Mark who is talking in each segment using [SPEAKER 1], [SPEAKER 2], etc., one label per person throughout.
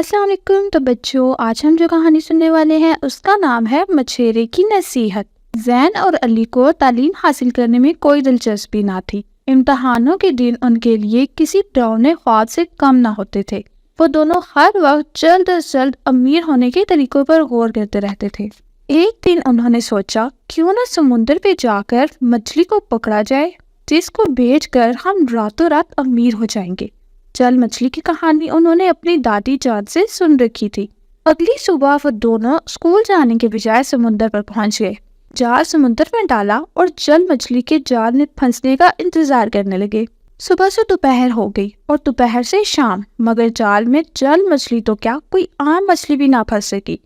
[SPEAKER 1] अस्सलाम वालेकुम। तो बच्चों, आज हम जो कहानी सुनने वाले हैं उसका नाम है मछेरे की नसीहत। जैन और अली को तालीम हासिल करने में कोई दिलचस्पी ना थी। इम्तहानों के दिन उनके लिए किसी डरावने ख्वाब से कम ना होते थे। वो दोनों हर वक्त जल्द अज जल्द अमीर होने के तरीकों पर गौर करते रहते थे। एक दिन उन्होंने सोचा, क्यों ना समुंदर पे जाकर मछली को पकड़ा जाए, जिसको बेचकर हम रातों रात अमीर हो जाएंगे। जल मछली की कहानी उन्होंने अपनी दादी जान से सुन रखी थी। अगली सुबह वो दोनों स्कूल जाने के बजाय समुंदर पर पहुंच गए। जाल समुंदर में डाला और जल मछली के जाल में फंसने का इंतजार करने लगे। सुबह से दोपहर हो गई और दोपहर से शाम, मगर जाल में जल मछली तो क्या, कोई आम मछली भी ना फंस सकी।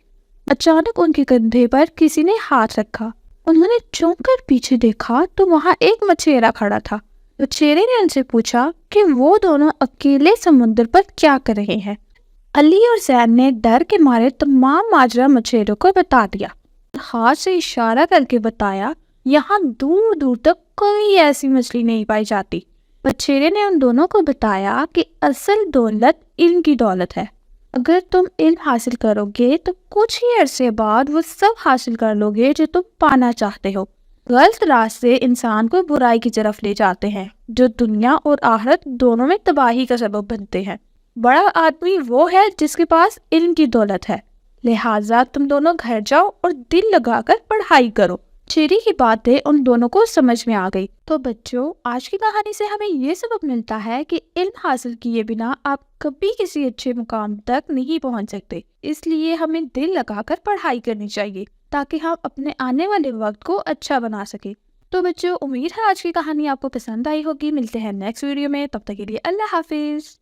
[SPEAKER 1] अचानक उनके कंधे पर किसी ने हाथ रखा। उन्होंने चौंक कर पीछे देखा तो वहाँ एक मछेरा खड़ा था। मछेरे ने उनसे पूछा कि वो दोनों अकेले समुद्र पर क्या कर रहे हैं। अली और जैन ने डर के मारे तमाम माजरा मछेरों को बता दिया। हाथ से इशारा करके बताया, यहाँ दूर दूर तक कोई ऐसी मछली नहीं पाई जाती। मछेरे ने उन दोनों को बताया कि असल दौलत इल्म की दौलत है। अगर तुम इल्म हासिल करोगे तो कुछ ही अरसे बाद वो सब हासिल कर लोगे जो तुम पाना चाहते हो। गलत रास्ते इंसान को बुराई की तरफ ले जाते हैं, जो दुनिया और आखिरत दोनों में तबाही का सबब बनते हैं। बड़ा आदमी वो है जिसके पास इल्म की दौलत है। लिहाजा तुम दोनों घर जाओ और दिल लगाकर पढ़ाई करो। चेरी की बातें उन दोनों को समझ में आ गई। तो बच्चों, आज की कहानी से हमें ये सबक मिलता है कि इल्म हासिल किए बिना आप कभी किसी अच्छे मुकाम तक नहीं पहुंच सकते। इसलिए हमें दिल लगाकर पढ़ाई करनी चाहिए ताकि हम अपने आने वाले वक्त को अच्छा बना सके। तो बच्चों, उम्मीद है आज की कहानी आपको पसंद आई होगी। मिलते हैं नेक्स्ट वीडियो में, तब तक के लिए अल्लाह हाफिज।